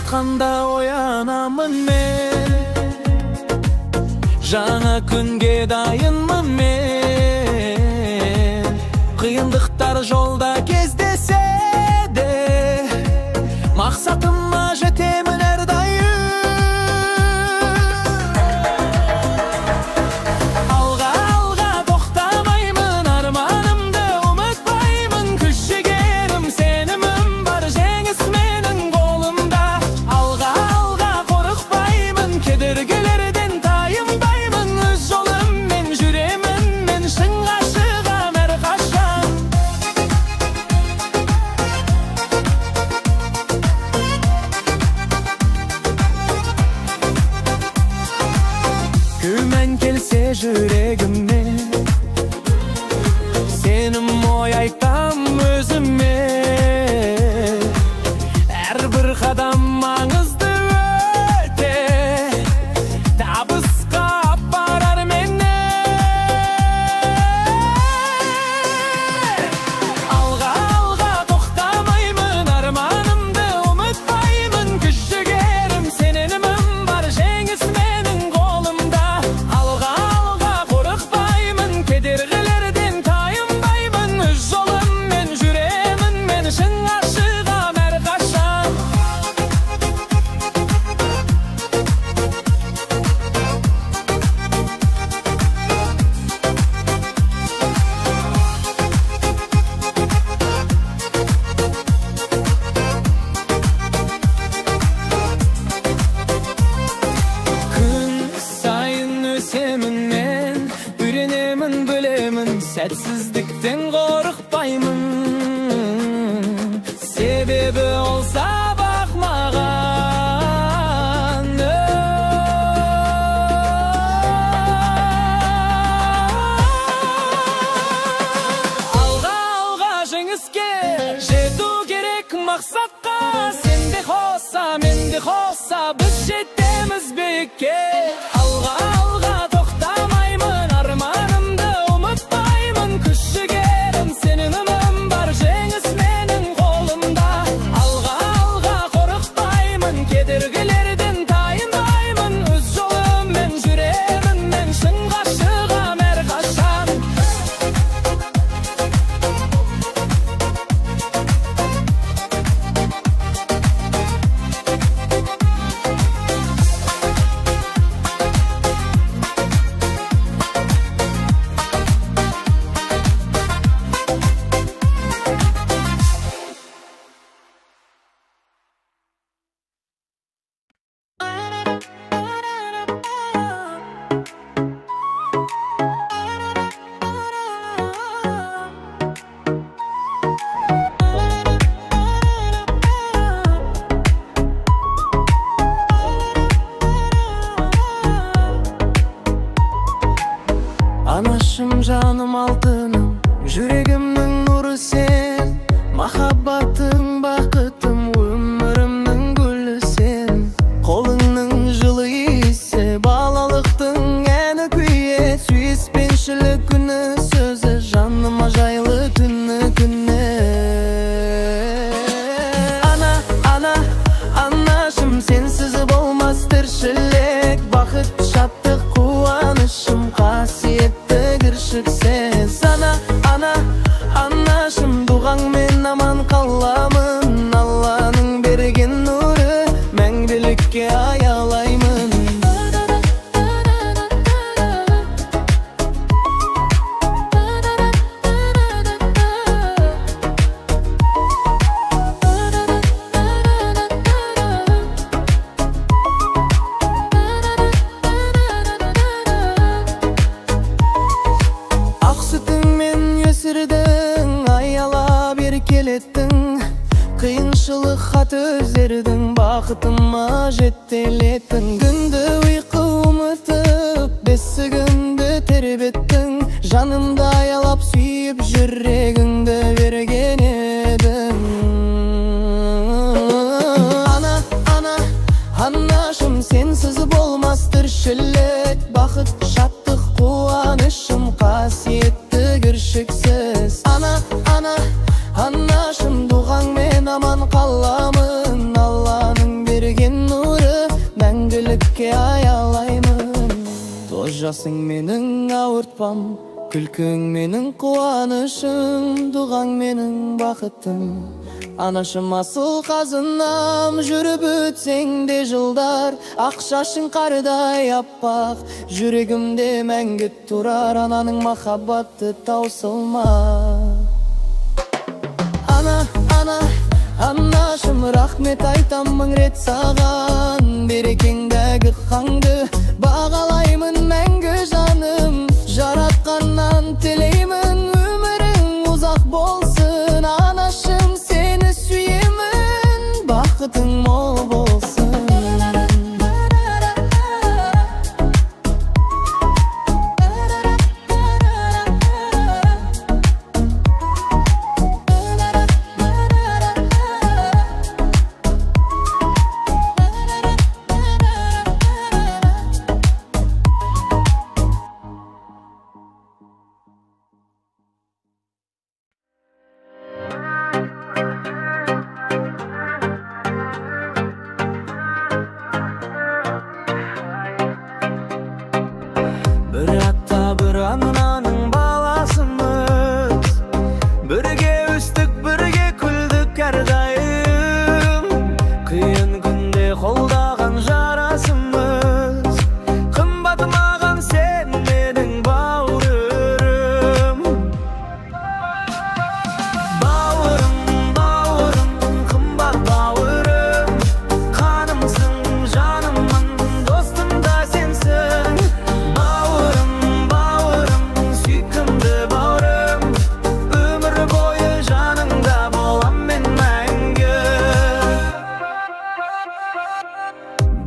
жатқанда оянамын мен, жаңа күнге дайынмын мен. Қиындықтар жолда кездесе де, мақсатыма жетемін әрдайым. Алға тоқтамаймын, арманымды ұмытпаймын. Күш жігерім, сенімім бар, жеңіс менің қолымда. Алға қорықпаймын, кедергілерден тайынбаймын. Өз жолыммен жүремін мен, шыңға шығам әрқашан. Күмән келсе жүрегіме, сенім ой айтам өзіме. Әрбір қадам маңызды өте, табысқа апарар мені. Алға тоқтамаймын, арманымды ұмытпаймын. Күш жігерім, сенімім бар, жеңіс менің қолымда. Алға қорықпаймын, кедергілерден тайынбаймын. Өз жолыммен жүремін мен, шыңға шығам әрқашан. Күн сайын өсемін мен, үйренемін, білемін. Сәтсіздіктен қорықпаймын, себебі ол сабақ маған. Алға жеңіске жету керек мақсатқа. Сенде қоса, менде қоса, біз жетеміз биікке. Алға тоқтамаймын, арманымды ұмытпаймын. Күш жігерім, сенімім бар, жеңіс менің қолымда. Алға қорықпаймын, кедергілерден тайынбаймын. Өз жолыммен жүремін мен, шыңға шығам әрқашан. Anашым, жаным, алтыным, жүрегімнің нұры сен. Махаббатың, бақытым, өмірімнің гүлі сен. Қолыңның жылы иісі, балалықтың әні күйе. Сүйіспеншілік күні сөзі, жаныма жайлы түні күні. Анашым, сенсіз болмас тіршілік. Бақыт, шаттық, қуанышым, қасиетті кіршіксіз. Анашым, дұғаңмен аман қаламын. Алланың берген нұры, мәңгілікке аялаймын. Ақ сүтіңмен өсірдің, аялап еркелеттің. Қиыншылық хат өздердің, бақытыма жетелеттің. Күнді ұйқы ұмытып, бесігімді тербеттің. Жанымды аялап сүйіп, жүрегіңді берген едің. Анашым, сенсіз болмас тіршілік. Бақыт, шаттық, қуанышым, қасиетті кіршіксіз. Анашым, дұғаңмен аман қаламын. Алланың берген тіршілікке аялаймын. Тоз жасың менің ауыртпам, күлкің менің қуанышым, дұғаң менің бақытым. Анашым асыл қазынам, жүріп өтсең де жылдар, ақ шашың қардай аппақ, жүрегімде мәңгі тұрар, ананың махаббаты таусылмақ. Анашым, рахмет айтам мың рет саған, берекеңдегі қаңды бағалаймын мәңгі жаным. Жаратқаннан тілеймін, өмірің ұзақ болсын, анашым сені сүйемін, бақытың мол болсын. Bir hatta bir anaның баласымыз, бірге өстік, бірге күлдік әрдайым. Қиын күнде қолдаған жарасымыз, қымбат маған сен менің бауырым. Бауырым, қымбат бауырым, қанымсың, жаныммын, достым да сенсің.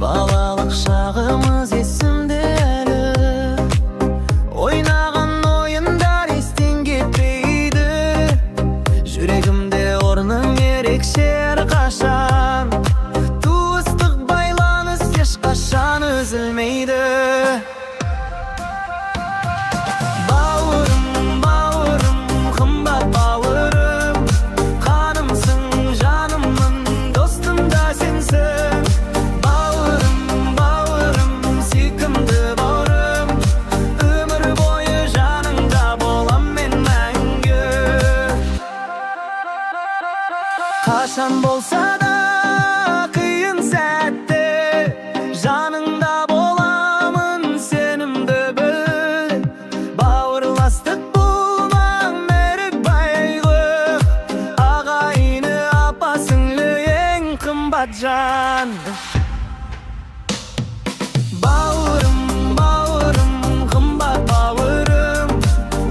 Балалық шағымыз есімде әлі, ойнаған ойындар естен кетпейді. Жүрегімде орның ерекше әрқашан, туыстық байланыс ешқашан үзілмейді. Бауырым, қымбат бауырым, қанымсың, жаныммын, достым да сенсің. Қашан болса да қиын сәтте, жаныңда боламын, сенімді біл. Бауырластық болмақ мерек байлық, ағайыны апа сіңлі ең қымбат жан. Бауырым, қымбат бауырым,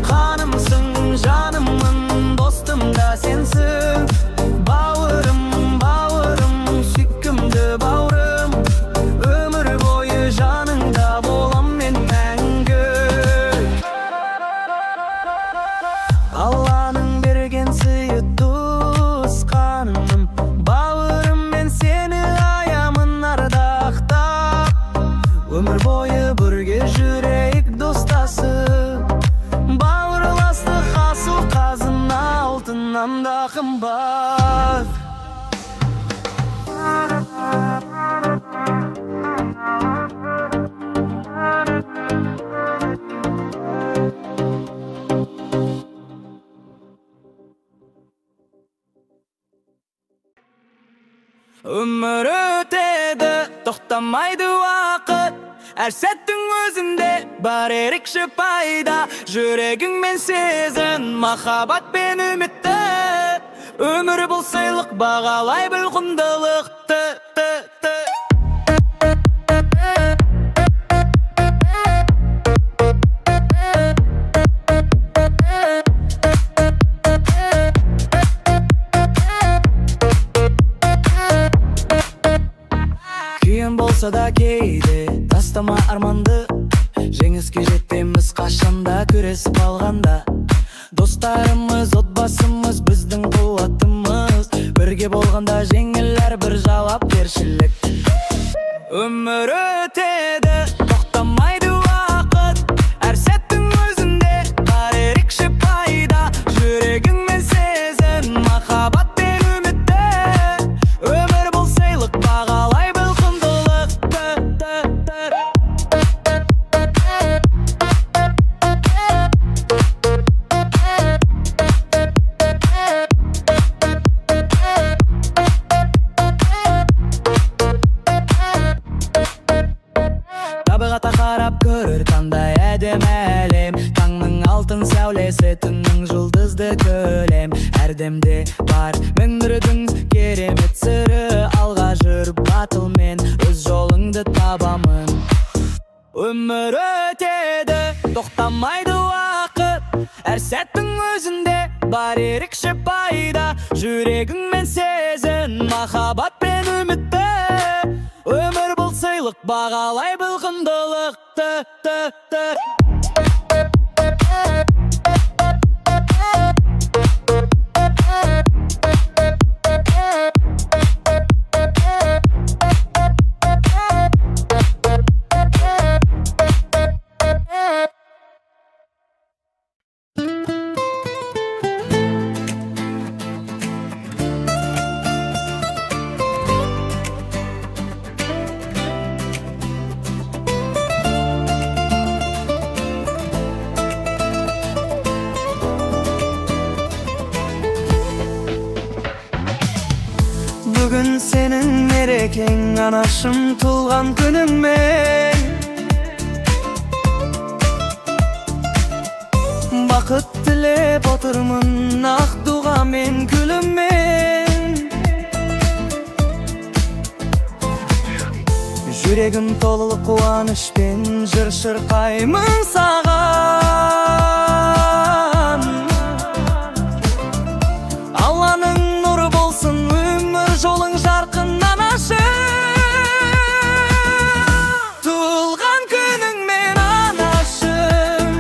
қанымсың, жаныммын, достым да сенсің. Алланың берген сыйы туысқаным, бауырым, мен сені аямын ардақтап. Өмір бойы бірге жүрейік достасып, бауырластық асыл қазына алтыннан да қымбат. Өмір өтеді, тоқтамайды уақыт, әр сәттің өзінде бар ерекше пайда. Жүрегіңмен сезін махаббат пен үмітті, өмір бұл сыйлық, бағалай біл құндылықты. Қиын болса да кейде тастама арманды, жеңіске жетеміз қашанда күресіп алғанда. Достарымыз, отбасымыз біздің қуатымыз, бірге болғанда жеңіл әрбір жауапкершілік. Өмір өтеді, тоқтамайды уақыт, әр сәттің өзінде бар ерекше пайда. Жүрегіңмен сезін махаббат пен үмітті, өмір бұл сыйлық, бағалай біл құндылықты. сағатқа қарап көрер қандай әдемі әлем. Таңның алтын сәулесі, түннің жұлдызды көлем. Әрдемде бар міңгірдің керемет сыры. Алға жүр батылмен, өз жолыңды табамын. Өмір өтеді, тоқтамайды уақыт. Әр сәттің өзінде бар ерекше пайда. Жүрегіңмен сезін махаббат пен үмітті. Өмір бұл сыйлық, бағалай бұл құндылықты. Бүгін сенің мерекең, анашым туылған күніңмен. Бақыт тілеп отырмын ақ дұғамен, күліммен. Жүрегім толы қуанышпен, жыр шырқаймын саған. Алланың нұры болсын, өмір жолың жарқын анашым. Туылған күніңмен анашым,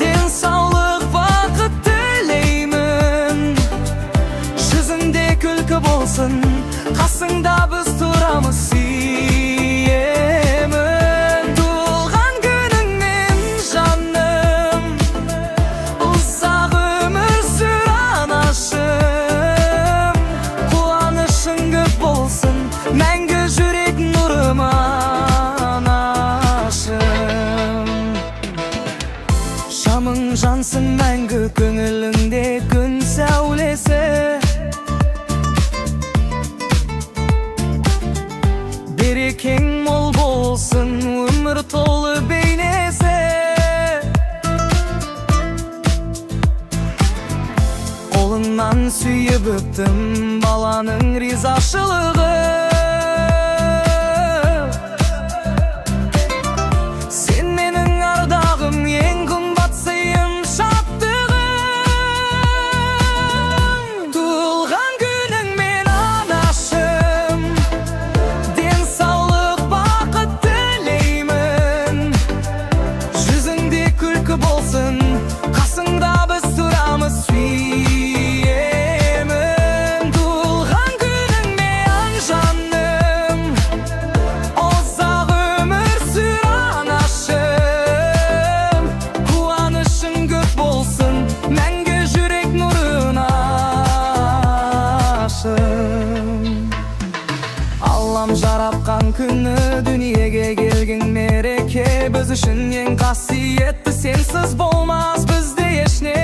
денсаулық бақыт тілеймін. Жүзіңде күлкі болсын, қасыңда біз тұрамыз сүйемін. Туылған күніңмен жаным, ұзақ өмір сүр анашым. Қуанышың көп болсын, мәңгі жүрек нұрым анашым. Шамың жансың мәңгі көңіліңде күн сәулесі. Берекең мол болсын, өмір толы бейнесі. Қолыңнан сүйіп өптім баланың ризашылығы. Сен менің ардағым, ең қымбат сыйым, шаттығым. Туылған күніңмен анашым, денсаулық бақыт тілеймін. Жүзіңде күлкі болсын, қасыңда біз тұрамыз сүйемін. Туылған күніңмен жаным, ұзақ өмір сүр анашым. Қуанышың көп болсын, мәңгі жүрек нұрын ашым. Аллам жаратқан күні, дүниеге келген мереке. Біз үшін ең қасиетті, сенсіз болмас бізде ешне.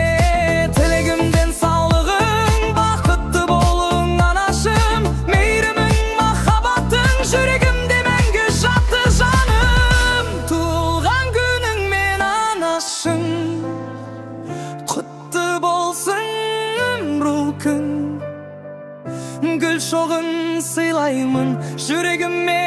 Тілегімден саулығың, бақытты болың анашым. Мейірімің, махаббатың жүрегімде мәңгі жатты жаным. Туылған күніңмен анашым, құтты болсын бұл күн. Гүл шоғын сыйлаймын, жүрегіме